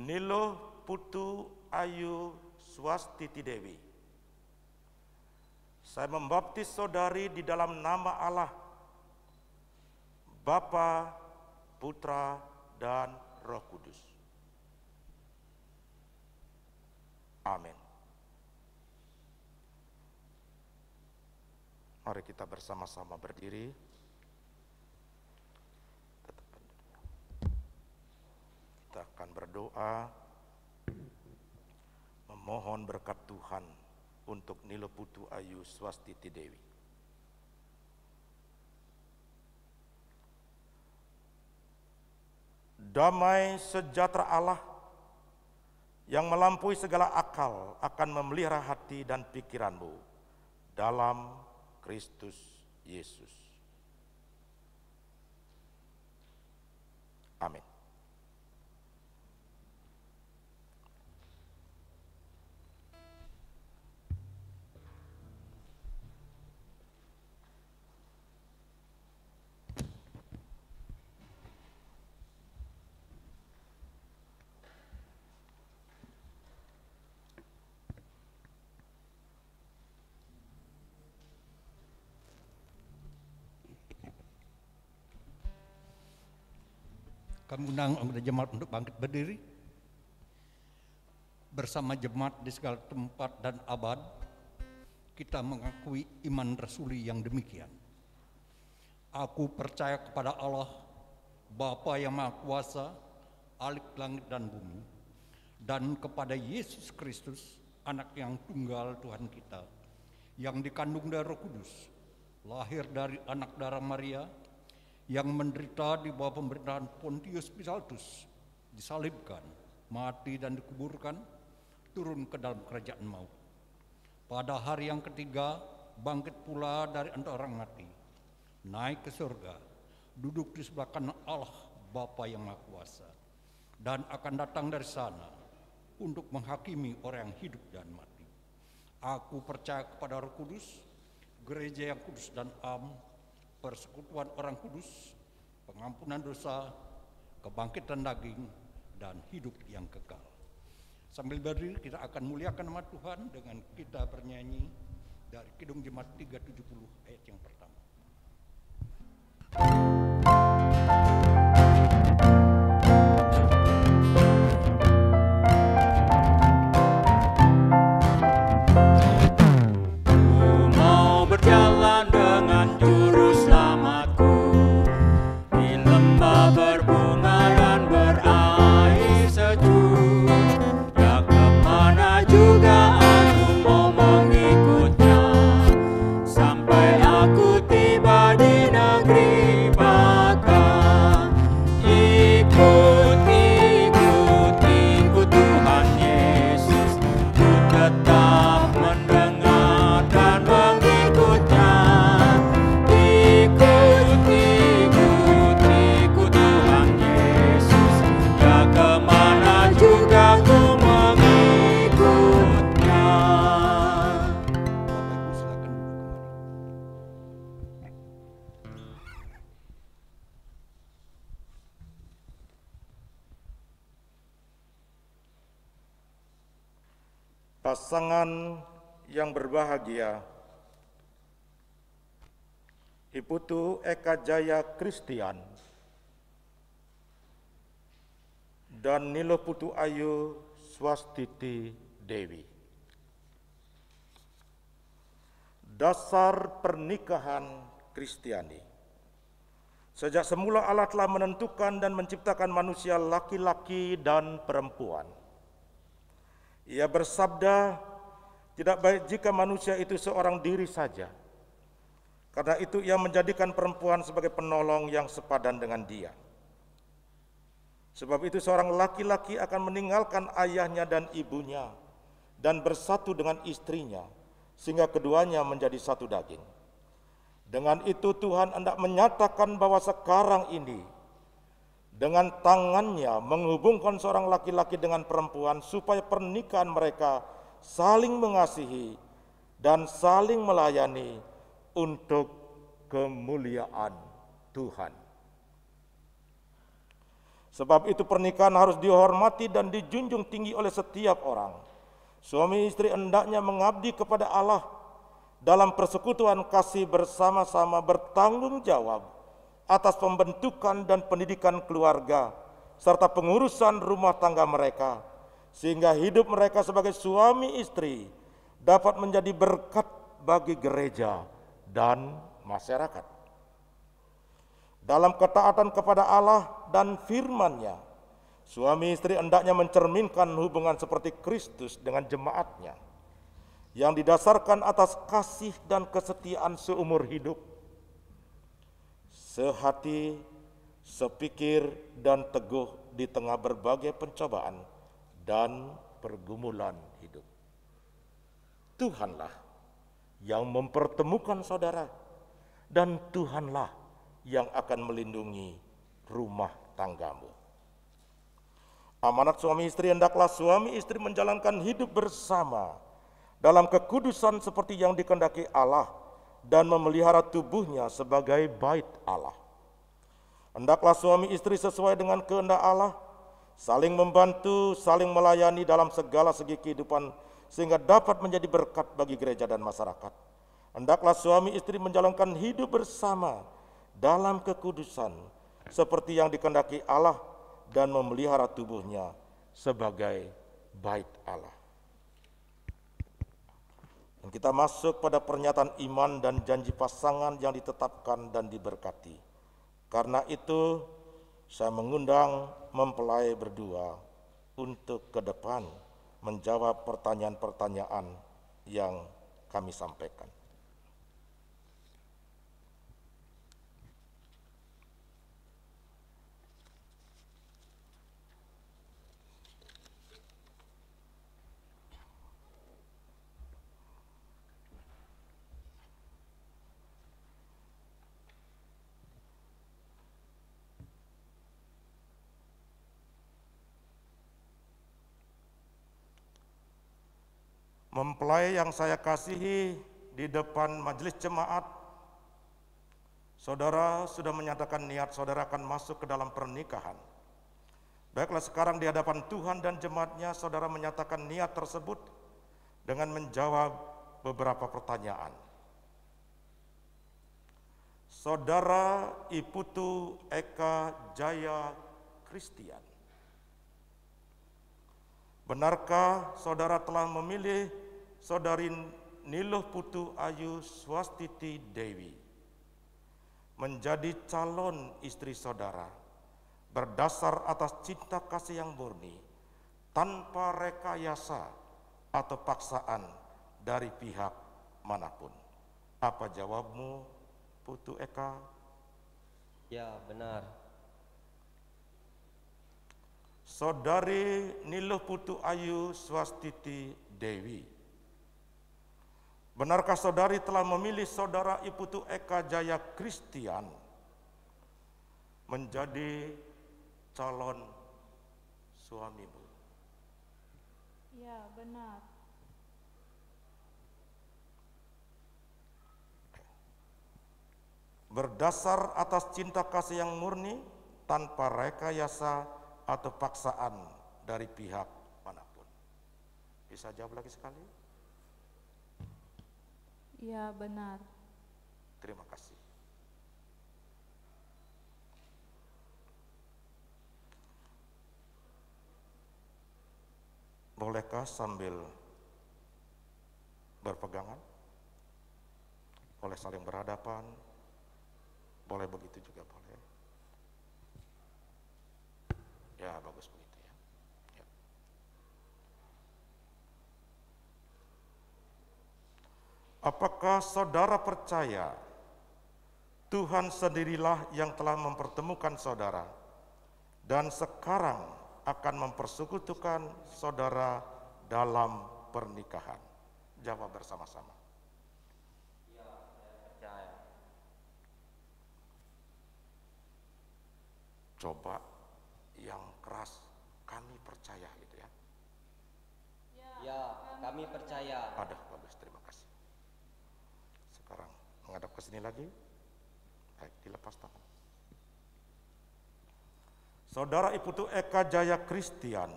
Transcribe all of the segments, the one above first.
Nilo Putu Ayu Swastiti Dewi. Saya membaptis saudari di dalam nama Allah, Bapa, Putra, dan Roh Kudus. Amin. Mari kita bersama-sama berdiri. Kita akan berdoa memohon berkat Tuhan untuk Nilo Putu Ayu Swastiti Dewi. Damai sejahtera Allah yang melampaui segala akal akan memelihara hati dan pikiranmu dalam Kristus Yesus. Amin. Kami undang anggota jemaat untuk bangkit berdiri. Bersama jemaat di segala tempat dan abad, kita mengakui iman rasuli yang demikian. Aku percaya kepada Allah, Bapa yang Maha Kuasa, Alik langit dan bumi, dan kepada Yesus Kristus, Anak yang tunggal Tuhan kita, yang dikandung dari Roh Kudus, lahir dari anak darah Maria, yang menderita di bawah pemerintahan Pontius Pilatus, disalibkan, mati dan dikuburkan, turun ke dalam kerajaan maut. Pada hari yang ketiga, bangkit pula dari antara orang mati, naik ke surga, duduk di sebelah kanan Allah Bapa yang Maha Kuasa, dan akan datang dari sana untuk menghakimi orang yang hidup dan mati. Aku percaya kepada Roh Kudus, gereja yang kudus dan am, persekutuan orang kudus, pengampunan dosa, kebangkitan daging, dan hidup yang kekal. Sambil berdiri kita akan muliakan nama Tuhan dengan kita bernyanyi dari Kidung Jemaat 370 ayat yang pertama. Ku mau berjalan dengan juru selamatku di lembah berbunga dan berair sejuk. Ya kemana juga aku mau mengikutnya, sampai aku tiba di negeri baka. Ikut, ikut, ikut Tuhan Yesus, ku tetap mendengar dan mengikutnya. Ikut, ikut, ikut Tuhan Yesus, ya kemana juga ku mengikutnya. Bapak Ibu silakan duduk kembali. Pasangan yang berbahagia, Iputu Eka Jaya Kristian dan Nilo Putu Ayu Swastiti Dewi. Dasar pernikahan Kristiani. Sejak semula Allah telah menentukan dan menciptakan manusia laki-laki dan perempuan. Ia bersabda, tidak baik jika manusia itu seorang diri saja. Karena itu ia menjadikan perempuan sebagai penolong yang sepadan dengan dia. Sebab itu seorang laki-laki akan meninggalkan ayahnya dan ibunya dan bersatu dengan istrinya, sehingga keduanya menjadi satu daging. Dengan itu Tuhan hendak menyatakan bahwa sekarang ini dengan tangannya menghubungkan seorang laki-laki dengan perempuan supaya pernikahan mereka saling mengasihi dan saling melayani untuk kemuliaan Tuhan. Sebab itu pernikahan harus dihormati dan dijunjung tinggi oleh setiap orang. Suami istri hendaknya mengabdi kepada Allah dalam persekutuan kasih, bersama-sama bertanggung jawab atas pembentukan dan pendidikan keluarga serta pengurusan rumah tangga mereka, sehingga hidup mereka sebagai suami istri dapat menjadi berkat bagi gereja dan masyarakat. Dalam ketaatan kepada Allah dan firman-Nya, suami istri hendaknya mencerminkan hubungan seperti Kristus dengan jemaatnya, yang didasarkan atas kasih dan kesetiaan seumur hidup, sehati, sepikir, dan teguh di tengah berbagai pencobaan dan pergumulan hidup. Tuhanlah yang mempertemukan saudara, dan Tuhanlah yang akan melindungi rumah tanggamu. Amanat suami istri, hendaklah suami istri menjalankan hidup bersama dalam kekudusan seperti yang dikehendaki Allah dan memelihara tubuhnya sebagai bait Allah. Hendaklah suami istri sesuai dengan kehendak Allah, saling membantu, saling melayani dalam segala segi kehidupan sehingga dapat menjadi berkat bagi gereja dan masyarakat. Hendaklah suami istri menjalankan hidup bersama dalam kekudusan seperti yang dikehendaki Allah dan memelihara tubuhnya sebagai bait Allah. Dan kita masuk pada pernyataan iman dan janji pasangan yang ditetapkan dan diberkati. Karena itu saya mengundang mempelai berdua untuk ke depan menjawab pertanyaan-pertanyaan yang kami sampaikan. Mempelai yang saya kasihi, di depan majelis jemaat, saudara sudah menyatakan niat saudara akan masuk ke dalam pernikahan. Baiklah, sekarang di hadapan Tuhan dan jemaatnya, saudara menyatakan niat tersebut dengan menjawab beberapa pertanyaan. Saudara Iputu Eka Jaya Christian, benarkah saudara telah memilih Saudari Niluh Putu Ayu Swastiti Dewi menjadi calon istri saudara berdasar atas cinta kasih yang murni, tanpa rekayasa atau paksaan dari pihak manapun? Apa jawabmu, Putu Eka? Ya, benar. Saudari Niluh Putu Ayu Swastiti Dewi, benarkah saudari telah memilih saudara Iputu Eka Jaya Christian menjadi calon suamimu? Ya, benar. Berdasar atas cinta kasih yang murni, tanpa rekayasa atau paksaan dari pihak manapun. Bisa jawab lagi sekali? Ya, benar. Terima kasih. Bolehkah sambil berpegangan? Boleh saling berhadapan? Boleh begitu juga boleh. Ya, bagus begitu ya. Ya. Apakah saudara percaya Tuhan sendirilah yang telah mempertemukan saudara dan sekarang akan mempersekutukan saudara dalam pernikahan? Jawab bersama-sama. Ya, saya percaya. Coba yang keras, kami percaya gitu ya. Ya, kami percaya. Ada, bagus, terima kasih. Sekarang menghadap ke sini lagi. Baik, dilepas tangan. Saudara Iputu Eka Jaya Kristian,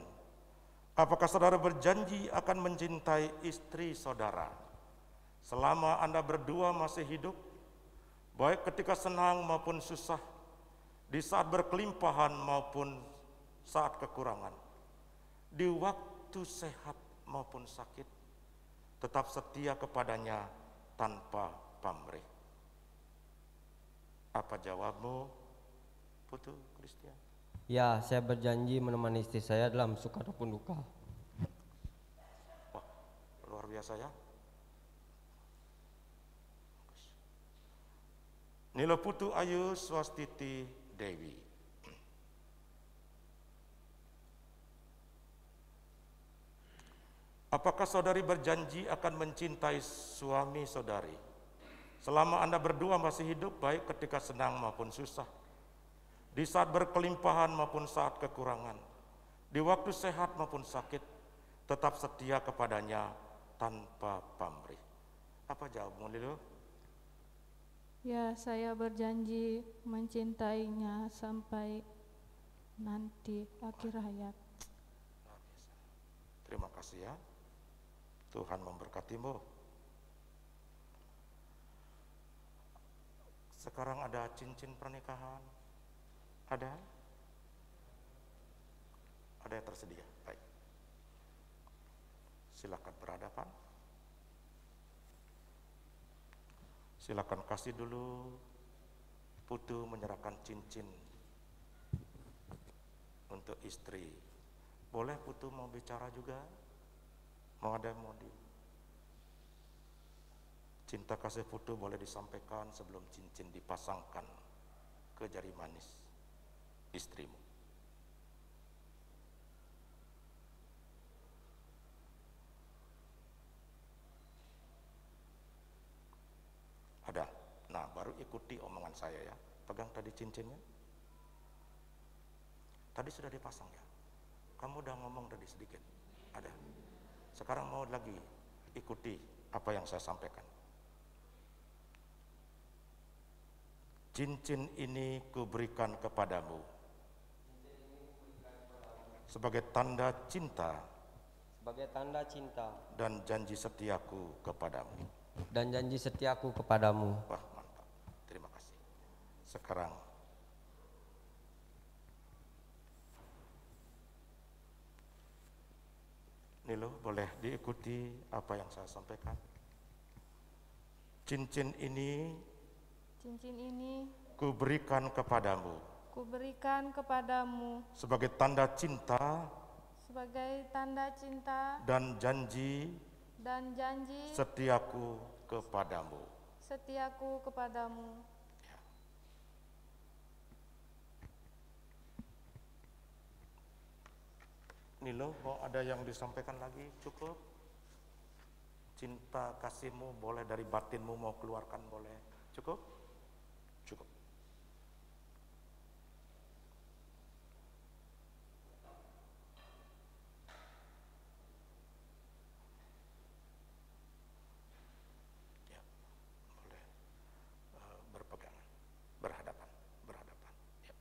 apakah saudara berjanji akan mencintai istri saudara selama Anda berdua masih hidup, baik ketika senang maupun susah, di saat berkelimpahan maupun saat kekurangan, di waktu sehat maupun sakit, tetap setia kepadanya tanpa pamrih? Apa jawabmu, Putu Kristian? Ya, saya berjanji menemani istri saya dalam suka ataupun duka. Wah, luar biasa ya. Nilo Putu Ayu Swastiti Dewi. Apakah saudari berjanji akan mencintai suami saudari selama Anda berdua masih hidup, baik ketika senang maupun susah, di saat berkelimpahan maupun saat kekurangan, di waktu sehat maupun sakit, tetap setia kepadanya tanpa pamrih? Apa jawabmu, Lilo? Ya, saya berjanji mencintainya sampai nanti akhir hayat. Terima kasih ya. Tuhan memberkatimu. Sekarang ada cincin pernikahan. Ada? Ada yang tersedia? Baik. Silakan berhadapan. Silakan kasih dulu. Putu menyerahkan cincin untuk istri. Boleh Putu mau bicara juga? Mau ada yang mau di? Cinta kasih Putu boleh disampaikan sebelum cincin dipasangkan ke jari manis istrimu. Ada? Nah, baru ikuti omongan saya ya. Pegang tadi cincinnya. Tadi sudah dipasang ya. Kamu udah ngomong tadi sedikit. Ada. Sekarang mau lagi ikuti apa yang saya sampaikan. Cincin ini kuberikan kepadamu sebagai tanda cinta dan janji setiaku kepadamu. Wah, mantap. Terima kasih. Sekarang Nilo, boleh diikuti apa yang saya sampaikan. Cincin ini kuberikan kepadamu sebagai tanda cinta dan janji setiaku kepadamu. Ya. Nilo, mau ada yang disampaikan lagi? Cukup? Cinta kasihmu boleh dari batinmu mau keluarkan boleh. Cukup? Cukup. Ya, boleh berpegangan, berhadapan. Ya.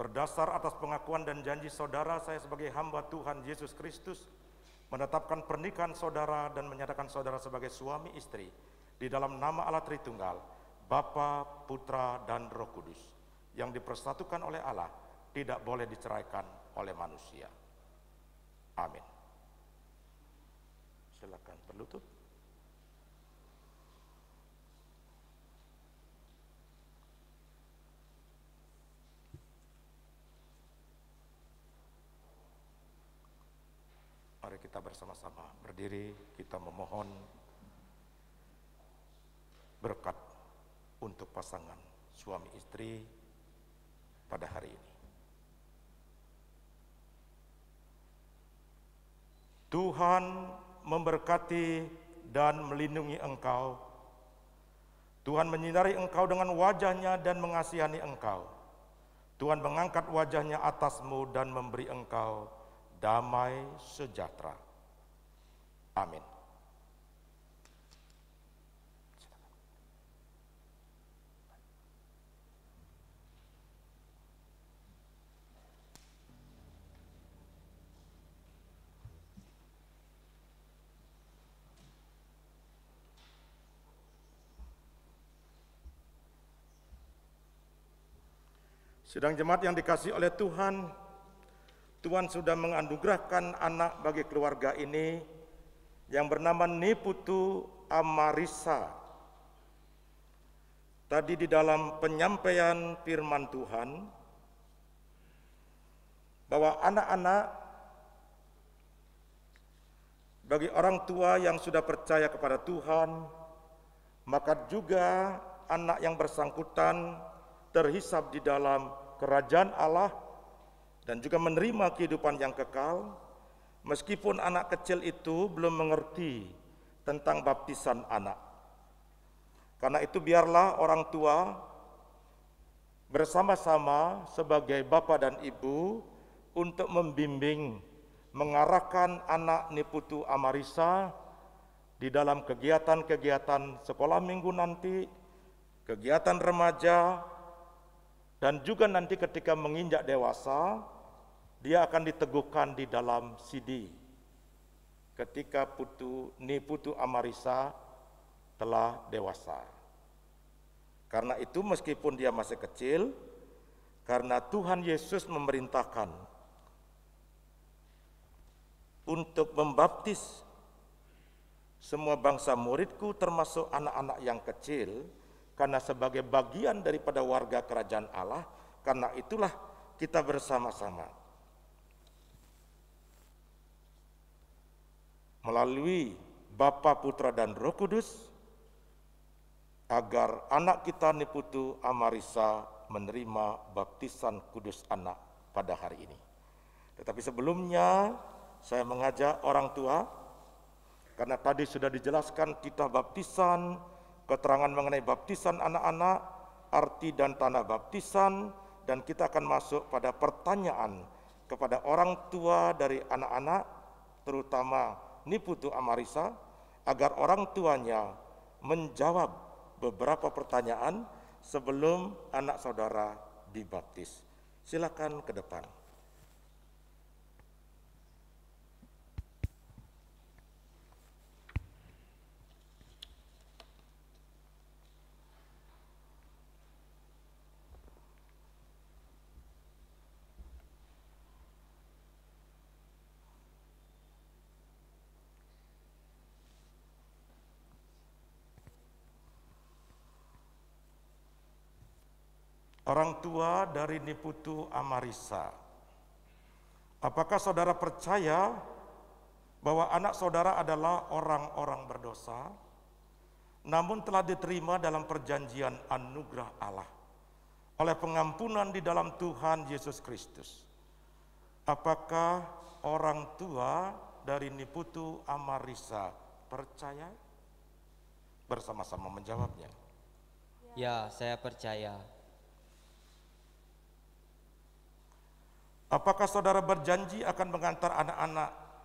Berdasar atas pengakuan dan janji saudara, saya sebagai hamba Tuhan Yesus Kristus menetapkan pernikahan saudara dan menyatakan saudara sebagai suami istri di dalam nama Allah Tritunggal, Bapa, Putra, dan Roh Kudus, yang dipersatukan oleh Allah, tidak boleh diceraikan oleh manusia. Amin. Silakan berlutut. Mari kita bersama-sama berdiri, kita memohon berkat untuk pasangan suami istri pada hari ini. Tuhan memberkati dan melindungi engkau. Tuhan menyinari engkau dengan wajah-Nya dan mengasihani engkau. Tuhan mengangkat wajah-Nya atasmu dan memberi engkau damai sejahtera. Amin. Sidang jemaat yang dikasihi oleh Tuhan, Tuhan sudah menganugerahkan anak bagi keluarga ini yang bernama Niputu Amarisa. Tadi di dalam penyampaian firman Tuhan, bahwa anak-anak bagi orang tua yang sudah percaya kepada Tuhan, maka juga anak yang bersangkutan terhisap di dalam kerajaan Allah dan juga menerima kehidupan yang kekal, meskipun anak kecil itu belum mengerti tentang baptisan anak. Karena itu biarlah orang tua bersama-sama sebagai bapa dan ibu untuk membimbing, mengarahkan anak Niputu Amarisa di dalam kegiatan-kegiatan sekolah minggu nanti, kegiatan remaja, dan juga nanti ketika menginjak dewasa, dia akan diteguhkan di dalam CD. Ketika Niputu Amarisa telah dewasa. Karena itu meskipun dia masih kecil, karena Tuhan Yesus memerintahkan untuk membaptis semua bangsa muridku termasuk anak-anak yang kecil, karena sebagai bagian daripada warga kerajaan Allah, karena itulah kita bersama-sama melalui Bapa, Putra, dan Roh Kudus, agar anak kita Niputu Amarisa menerima baptisan kudus anak pada hari ini. Tetapi sebelumnya saya mengajak orang tua, karena tadi sudah dijelaskan kita baptisan, keterangan mengenai baptisan anak-anak, arti dan tanah baptisan, dan kita akan masuk pada pertanyaan kepada orang tua dari anak-anak, terutama Niputu Amarisa, agar orang tuanya menjawab beberapa pertanyaan sebelum anak saudara dibaptis. Silakan ke depan. Orang tua dari Niputu Amarisa, apakah saudara percaya bahwa anak saudara adalah orang-orang berdosa, namun telah diterima dalam perjanjian anugerah Allah oleh pengampunan di dalam Tuhan Yesus Kristus? Apakah orang tua dari Niputu Amarisa percaya? Bersama-sama menjawabnya. Ya, saya percaya. Apakah saudara berjanji akan mengantar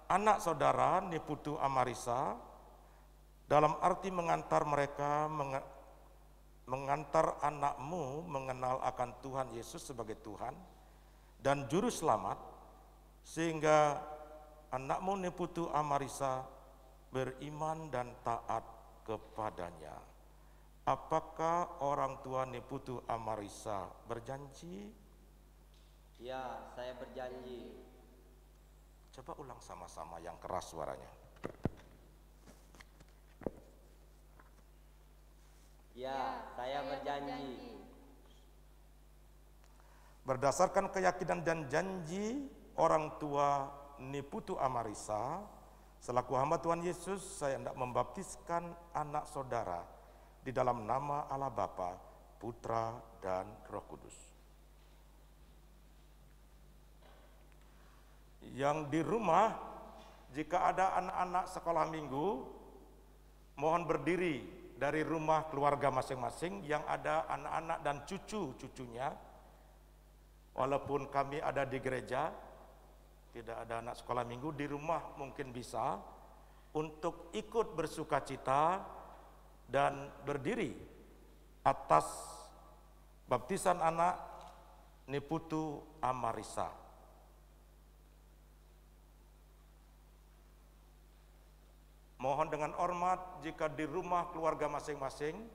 anak saudara Niputu Amarisa, dalam arti mengantar mereka, mengantar anakmu mengenal akan Tuhan Yesus sebagai Tuhan dan Juru Selamat, sehingga anakmu Niputu Amarisa beriman dan taat kepadanya? Apakah orang tua Niputu Amarisa berjanji? Ya, saya berjanji. Coba ulang sama-sama yang keras suaranya. Ya, saya berjanji. Berdasarkan keyakinan dan janji orang tua Niputu Amarisa, selaku hamba Tuhan Yesus, saya hendak membaptiskan anak saudara di dalam nama Allah Bapa, Putra, dan Roh Kudus. Yang di rumah, jika ada anak-anak sekolah minggu, mohon berdiri dari rumah keluarga masing-masing yang ada anak-anak dan cucu-cucunya. Walaupun kami ada di gereja, tidak ada anak sekolah minggu, di rumah mungkin bisa. untuk ikut bersukacita dan berdiri atas baptisan anak Niputu Amarisa. Mohon dengan hormat jika di rumah keluarga masing-masing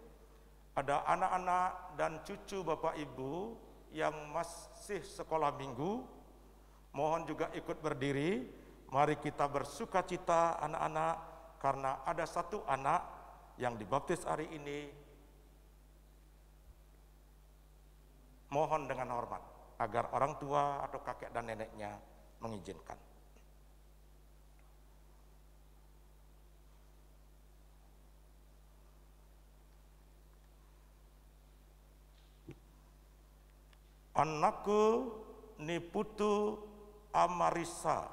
ada anak-anak dan cucu Bapak Ibu yang masih sekolah minggu, mohon juga ikut berdiri. Mari kita bersukacita anak-anak karena ada satu anak yang dibaptis hari ini. Mohon dengan hormat agar orang tua atau kakek dan neneknya mengizinkan. Anakku Niputu Amarisa,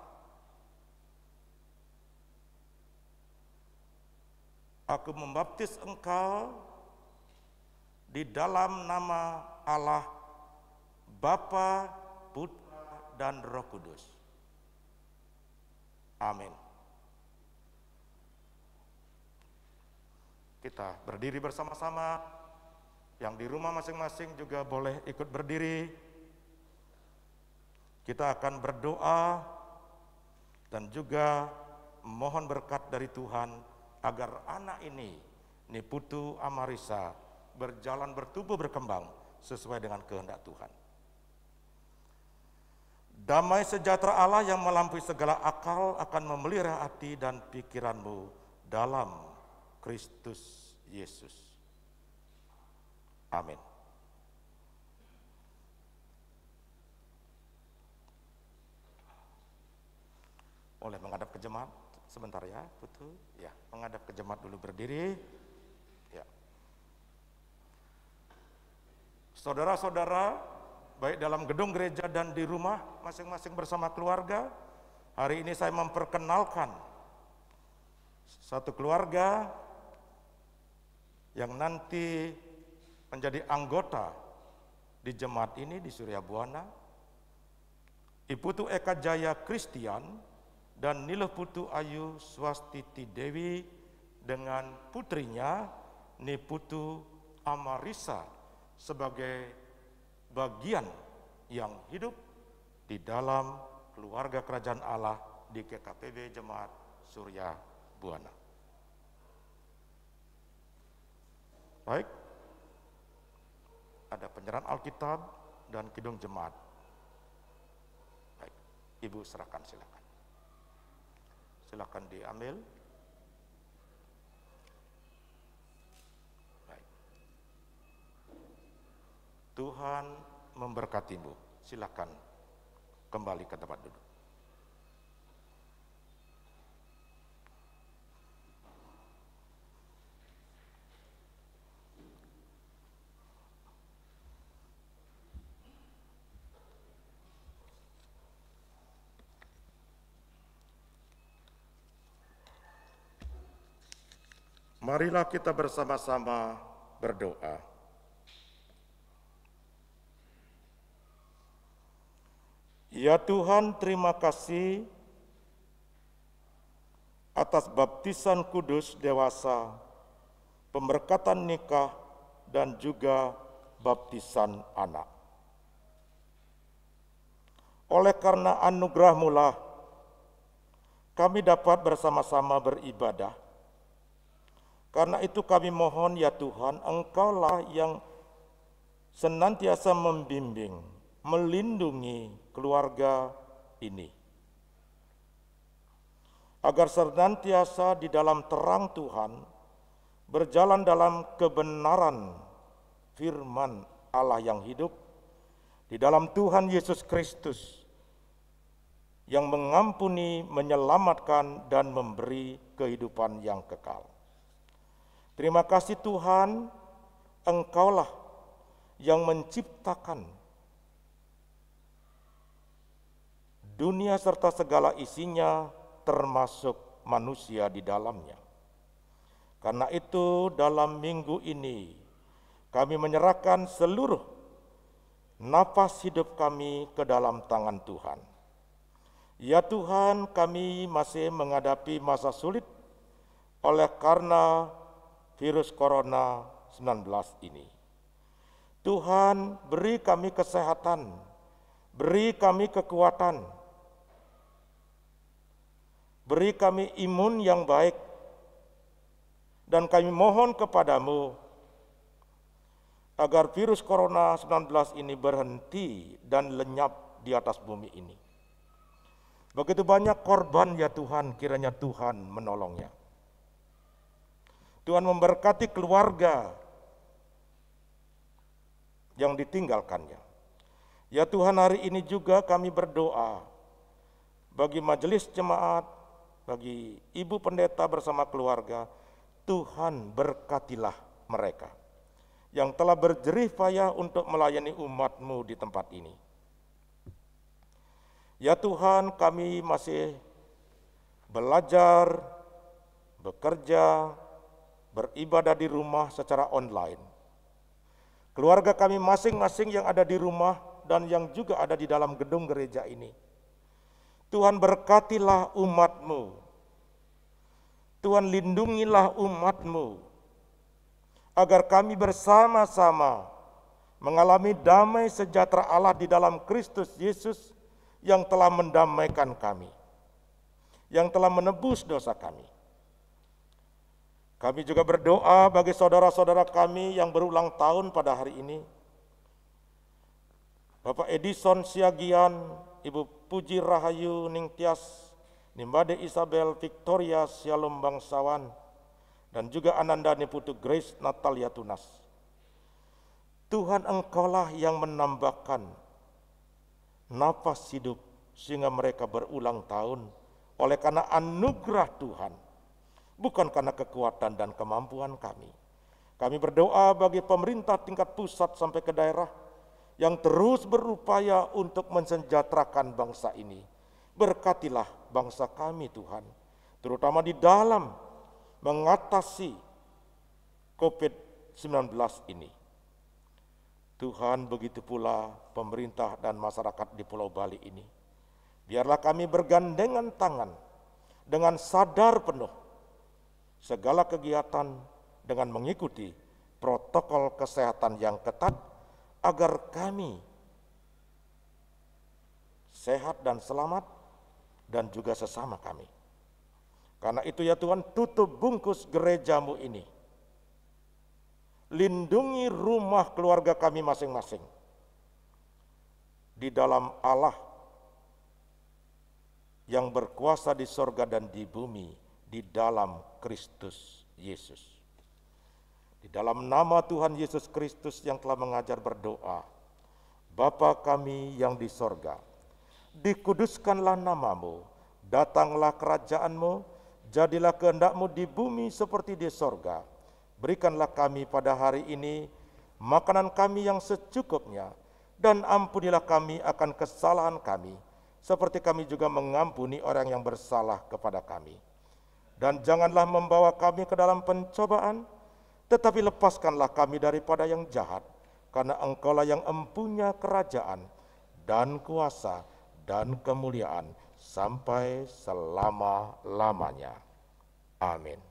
aku membaptis engkau di dalam nama Allah, Bapa, Putra, dan Roh Kudus. Amin. Kita berdiri bersama-sama. Yang di rumah masing-masing juga boleh ikut berdiri. Kita akan berdoa dan juga mohon berkat dari Tuhan agar anak ini, Niputu Amarisa, berjalan bertumbuh berkembang sesuai dengan kehendak Tuhan. Damai sejahtera Allah yang melampaui segala akal akan memelihara hati dan pikiranmu dalam Kristus Yesus. Amin. Boleh menghadap ke jemaat sebentar ya, Putu. Ya, menghadap ke jemaat dulu, berdiri. Ya. Saudara-saudara, baik dalam gedung gereja dan di rumah masing-masing bersama keluarga, hari ini saya memperkenalkan satu keluarga yang nanti menjadi anggota di jemaat ini di Surya Buana, Iputu Eka Jaya Kristian dan Nilo Putu Ayu Swastiti Dewi dengan putrinya Niputu Amarisa sebagai bagian yang hidup di dalam keluarga kerajaan Allah di GKPB Jemaat Surya Buana. Baik. Ada penyerahan Alkitab dan kidung jemaat. Baik, Ibu serahkan, silakan. Silakan diambil. Baik. Tuhan memberkatimu. Silakan kembali ke tempat duduk. Marilah kita bersama-sama berdoa. Ya Tuhan, terima kasih atas baptisan kudus dewasa, pemberkatan nikah, dan juga baptisan anak. Oleh karena anugerah-Mu lah, kami dapat bersama-sama beribadah. Karena itu kami mohon ya Tuhan, Engkaulah yang senantiasa membimbing, melindungi keluarga ini. Agar senantiasa di dalam terang Tuhan, berjalan dalam kebenaran firman Allah yang hidup, di dalam Tuhan Yesus Kristus, yang mengampuni, menyelamatkan, dan memberi kehidupan yang kekal. Terima kasih Tuhan, Engkaulah yang menciptakan dunia serta segala isinya, termasuk manusia di dalamnya. Karena itu dalam minggu ini kami menyerahkan seluruh nafas hidup kami ke dalam tangan Tuhan. Ya Tuhan, kami masih menghadapi masa sulit oleh karena virus corona 19 ini. Tuhan, beri kami kesehatan, beri kami kekuatan, beri kami imun yang baik, dan kami mohon kepadamu agar virus corona 19 ini berhenti dan lenyap di atas bumi ini. Begitu banyak korban ya Tuhan, kiranya Tuhan menolongnya. Tuhan memberkati keluarga yang ditinggalkannya. Ya Tuhan, hari ini juga kami berdoa bagi majelis jemaat, bagi ibu pendeta bersama keluarga. Tuhan berkatilah mereka yang telah berjerih payah untuk melayani umat-Mu di tempat ini. Ya Tuhan, kami masih belajar, bekerja, beribadah di rumah secara online. Keluarga kami masing-masing yang ada di rumah dan yang juga ada di dalam gedung gereja ini. Tuhan berkatilah umat-Mu. Tuhan lindungilah umat-Mu. Agar kami bersama-sama mengalami damai sejahtera Allah di dalam Kristus Yesus yang telah mendamaikan kami, yang telah menebus dosa kami. Kami juga berdoa bagi saudara-saudara kami yang berulang tahun pada hari ini. Bapak Edison Siagian, Ibu Puji Rahayu Ningtyas, Nimbade Isabel Victoria Shalom Bangsawan, dan juga Anandani Putu Grace Natalia Tunas. Tuhan, Engkaulah yang menambahkan nafas hidup sehingga mereka berulang tahun oleh karena anugerah Tuhan, bukan karena kekuatan dan kemampuan kami. Kami berdoa bagi pemerintah tingkat pusat sampai ke daerah yang terus berupaya untuk mensejahterakan bangsa ini. Berkatilah bangsa kami Tuhan, terutama di dalam mengatasi COVID-19 ini. Tuhan, begitu pula pemerintah dan masyarakat di Pulau Bali ini. Biarlah kami bergandengan tangan dengan sadar penuh segala kegiatan dengan mengikuti protokol kesehatan yang ketat agar kami sehat dan selamat dan juga sesama kami. Karena itu ya Tuhan, tutup bungkus gereja-Mu ini. Lindungi rumah keluarga kami masing-masing di dalam Allah yang berkuasa di sorga dan di bumi, di dalam Kristus Yesus. Di dalam nama Tuhan Yesus Kristus yang telah mengajar berdoa, Bapa kami yang di sorga, dikuduskanlah nama-Mu, datanglah kerajaan-Mu, jadilah kehendak-Mu di bumi seperti di sorga. Berikanlah kami pada hari ini makanan kami yang secukupnya, dan ampunilah kami akan kesalahan kami, seperti kami juga mengampuni orang yang bersalah kepada kami. Dan janganlah membawa kami ke dalam pencobaan, tetapi lepaskanlah kami daripada yang jahat, karena Engkaulah yang empunya kerajaan dan kuasa dan kemuliaan sampai selama-lamanya. Amin.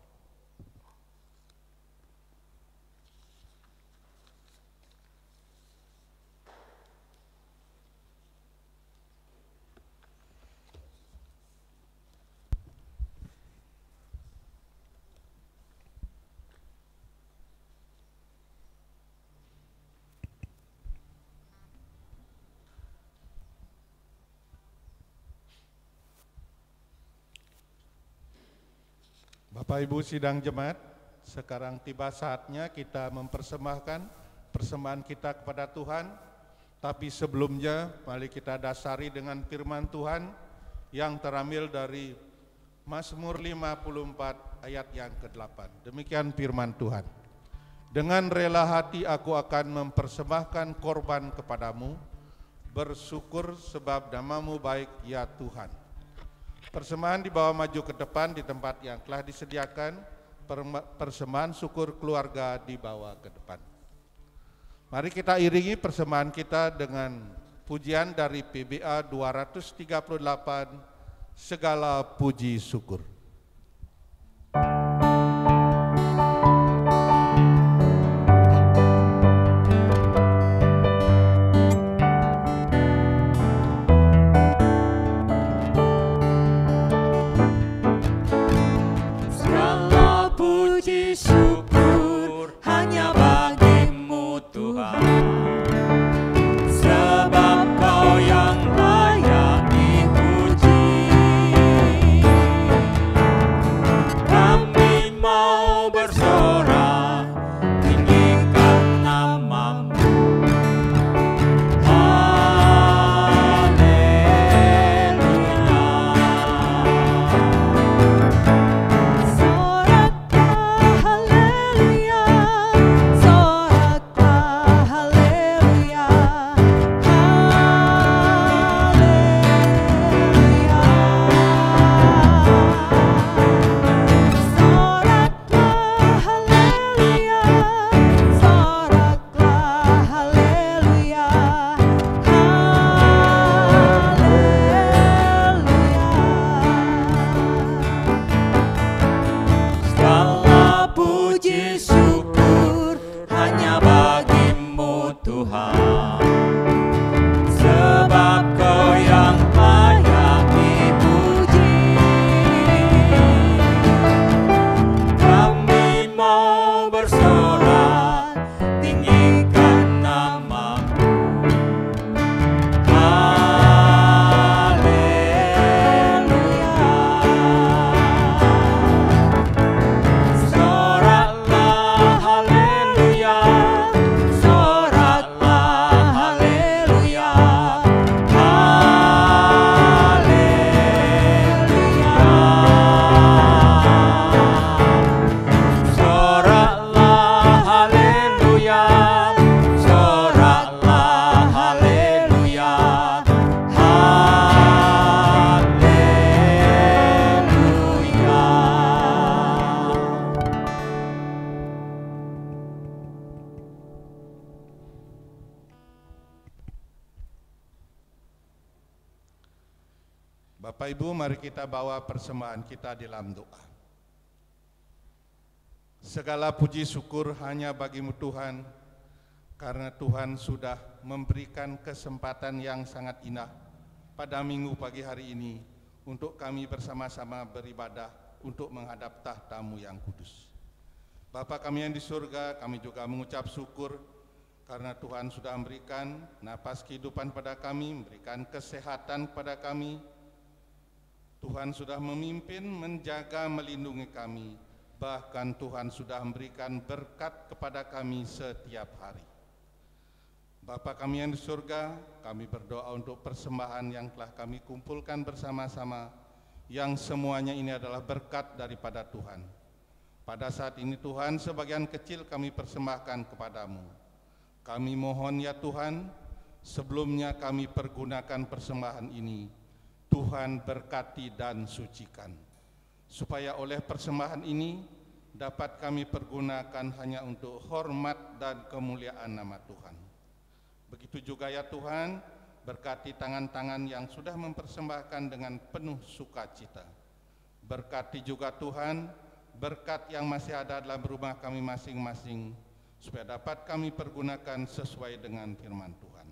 Bapak Ibu sidang jemaat, sekarang tiba saatnya kita mempersembahkan persembahan kita kepada Tuhan. Tapi sebelumnya mari kita dasari dengan firman Tuhan yang terambil dari Mazmur 54 ayat yang ke-8. Demikian firman Tuhan. Dengan rela hati aku akan mempersembahkan korban kepadamu, bersyukur sebab nama-Mu baik ya Tuhan. Persembahan dibawa maju ke depan di tempat yang telah disediakan. Persembahan syukur keluarga dibawa ke depan. Mari kita iringi persembahan kita dengan pujian dari PBA 238, segala puji syukur. puji syukur hanya bagimu Tuhan, sebab Kau yang layak dipuji. Kami mau bersorak tinggikan nama-Mu. Bapak Ibu, mari kita bawa persembahan kita di dalam doa. Segala puji syukur hanya bagi-Mu Tuhan, karena Tuhan sudah memberikan kesempatan yang sangat indah pada minggu pagi hari ini untuk kami bersama-sama beribadah untuk menghadap tahta-Mu yang kudus. Bapa kami yang di surga, kami juga mengucap syukur karena Tuhan sudah memberikan napas kehidupan pada kami, memberikan kesehatan kepada kami. Tuhan sudah memimpin, menjaga, melindungi kami. Bahkan Tuhan sudah memberikan berkat kepada kami setiap hari. Bapa kami yang di surga, kami berdoa untuk persembahan yang telah kami kumpulkan bersama-sama, yang semuanya ini adalah berkat daripada Tuhan. Pada saat ini Tuhan, sebagian kecil kami persembahkan kepadamu. Kami mohon ya Tuhan, sebelumnya kami pergunakan persembahan ini, Tuhan berkati dan sucikan, supaya oleh persembahan ini dapat kami pergunakan hanya untuk hormat dan kemuliaan nama Tuhan. Begitu juga ya Tuhan, berkati tangan-tangan yang sudah mempersembahkan dengan penuh sukacita. Berkati juga Tuhan, berkat yang masih ada dalam rumah kami masing-masing, supaya dapat kami pergunakan sesuai dengan firman Tuhan.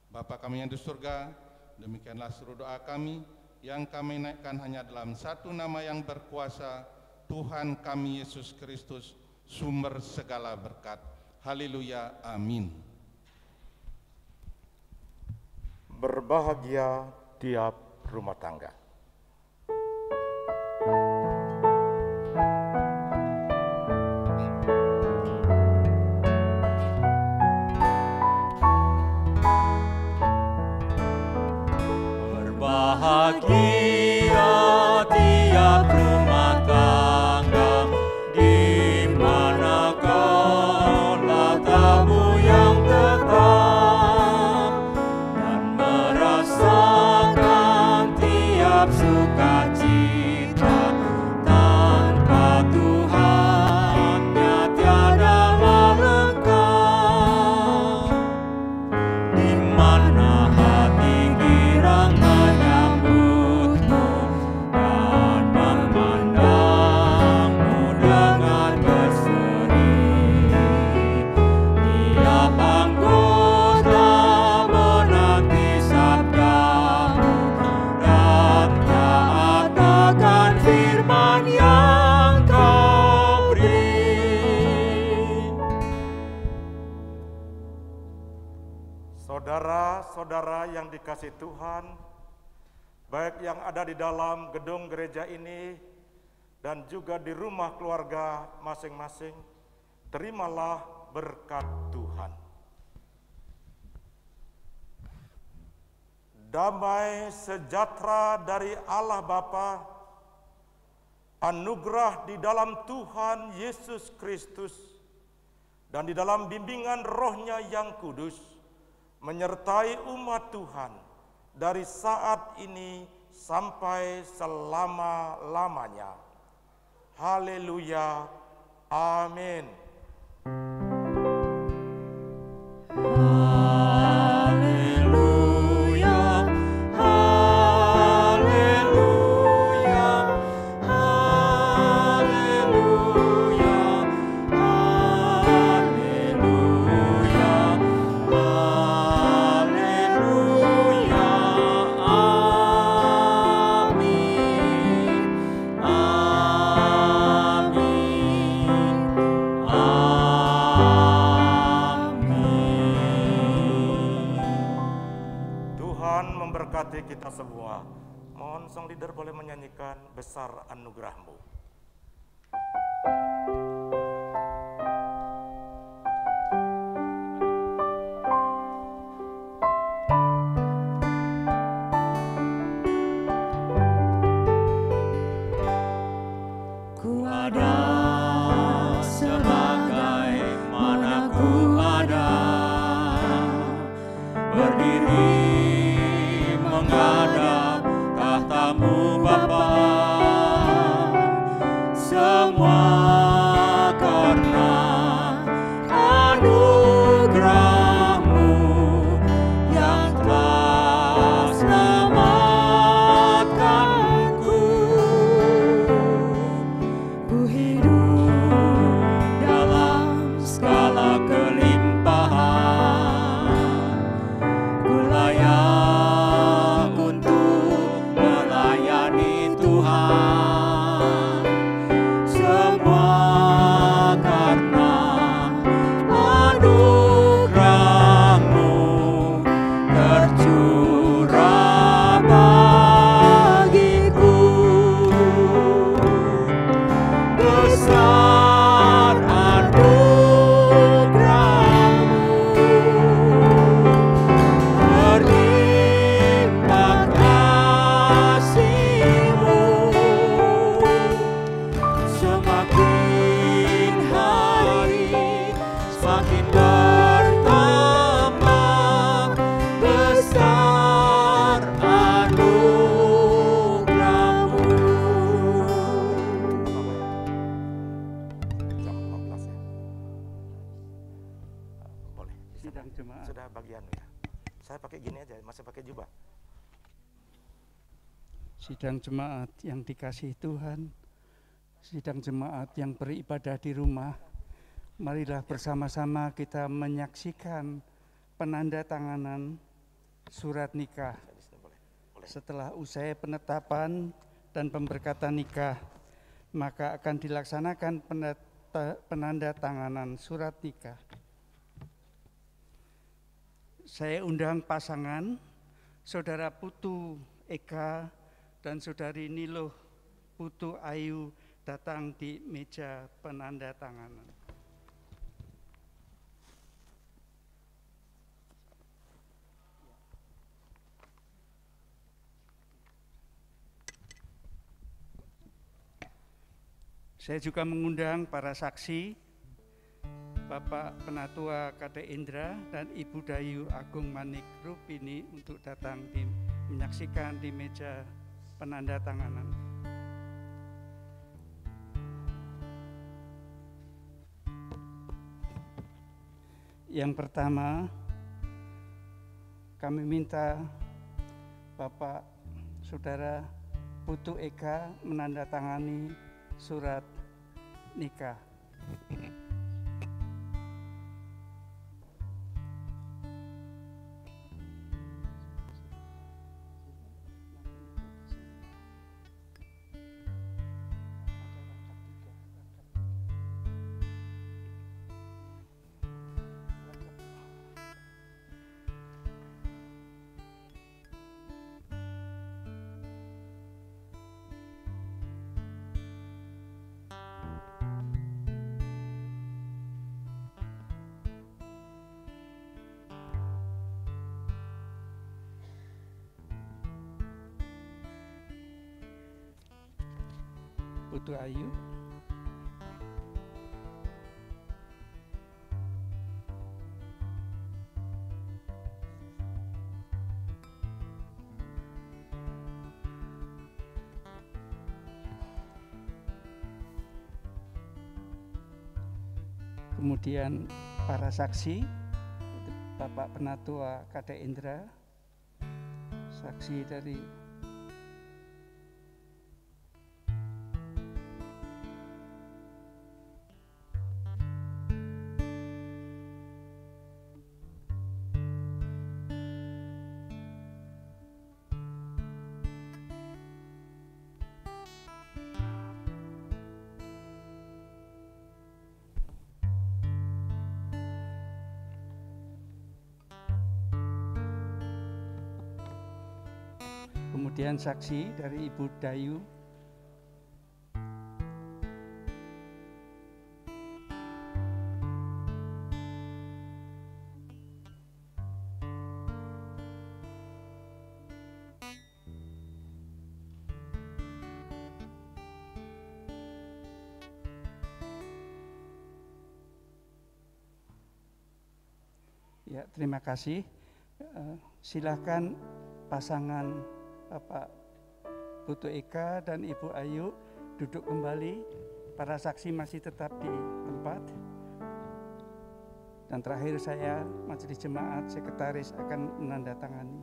Bapa kami yang di surga, demikianlah seluruh doa kami yang kami naikkan hanya dalam satu nama yang berkuasa, Tuhan kami Yesus Kristus, sumber segala berkat. Haleluya, amin. Berbahagia tiap rumah tangga. Berbahagia tiap rumah tangga, di mana kaulah tamu yang tetap, dan merasakan tiap saudara yang dikasihi Tuhan, baik yang ada di dalam gedung gereja ini dan juga di rumah keluarga masing-masing, terimalah berkat Tuhan. Damai sejahtera dari Allah Bapa, anugerah di dalam Tuhan Yesus Kristus, dan di dalam bimbingan Roh-Nya yang kudus, menyertai umat Tuhan dari saat ini sampai selama-lamanya. Haleluya. Amin. Haleluya, haleluya, haleluya, haleluya, haleluya, amin, amin, amin. Tuhan memberkati kita semua. Mohon sang leader boleh menyanyikan Besar Anugerah-Mu. Ku ada sebagaimana ku ada, berdiri menghadap tahta-Mu Bapa, semua karena anugerah-Mu yang telah selamatkanku. Ku hidup dalam segala kelimpahan, ku layak untuk melayani Tuhan, semua karena anugerah-Mu tercurah bagiku. Besar anugerah-Mu, berlimpah kasih-Mu, semakin hari semakin bertambah. Besar anugerah-Mu. Jam 15 ya. Boleh. Sidang jemaat. Sudah bagian ya. Saya pakai gini aja, masih pakai jubah. Sidang jemaat yang dikasihi Tuhan, sidang jemaat yang beribadah di rumah, marilah bersama-sama kita menyaksikan penandatanganan surat nikah. Di sini boleh. Boleh. Setelah usai penetapan dan pemberkatan nikah, maka akan dilaksanakan penandatanganan surat nikah. Saya undang pasangan Saudara Putu Eka dan Saudari Niluh Putu Ayu datang di meja penandatanganan. Saya juga mengundang para saksi, Bapak Penatua Kade Indra dan Ibu Dayu Agung Manik Rupini untuk datang menyaksikan di meja penandatanganan. Yang pertama, kami minta Bapak Saudara Putu Eka menandatangani surat nikah. Putu Ayu. Kemudian para saksi, Bapak Penatua KT Indra, saksi dari kemudian saksi dari Ibu Dayu, ya, terima kasih. Silakan pasangan Bapak Putu Eka dan Ibu Ayu duduk kembali. Para saksi masih tetap di tempat. Dan terakhir saya, Majelis Jemaat Sekretaris, akan menandatangani.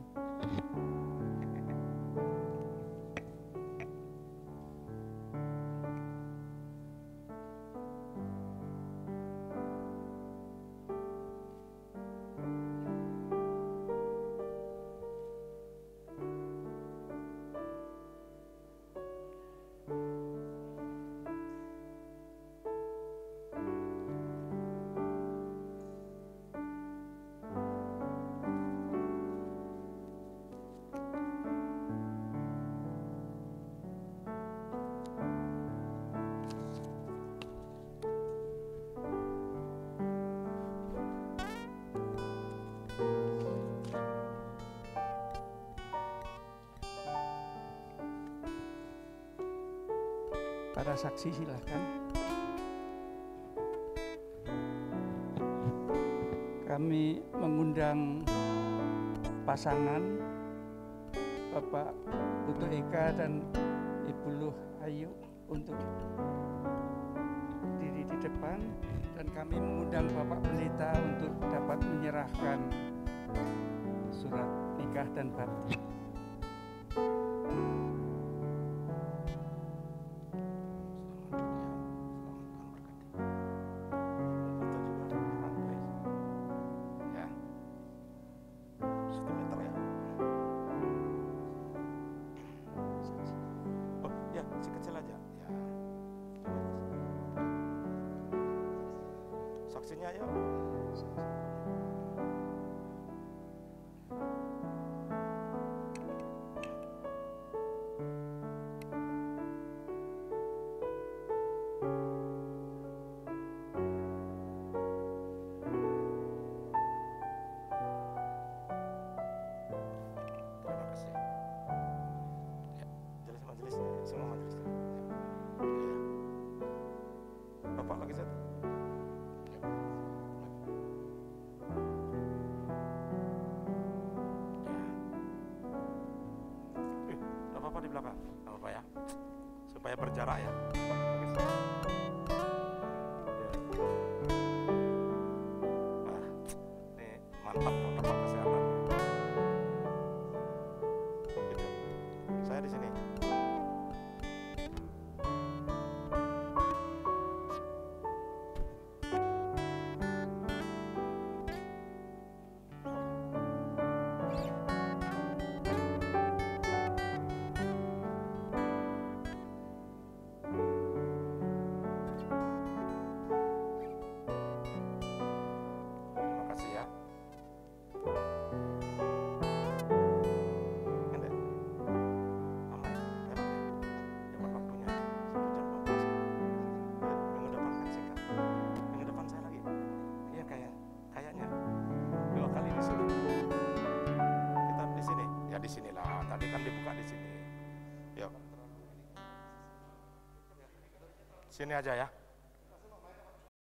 Para saksi silahkan. Kami mengundang pasangan Bapak Putu Eka dan Ibu Luh Ayu untuk diri di depan, dan kami mengundang Bapak Pendeta untuk dapat menyerahkan surat nikah dan baptis. Saksinya ya. Terima kasih. Ya, jelas majelisnya, semua majelisnya. Ya. Bapak lagi satu. Di belakang, apa ya, supaya berjarak ya. Wah, ini mantap protokol kesehatan. Gitu. Saya di sini. Di sinilah, tadi kan dibuka di sini. Yuk. Sini aja ya.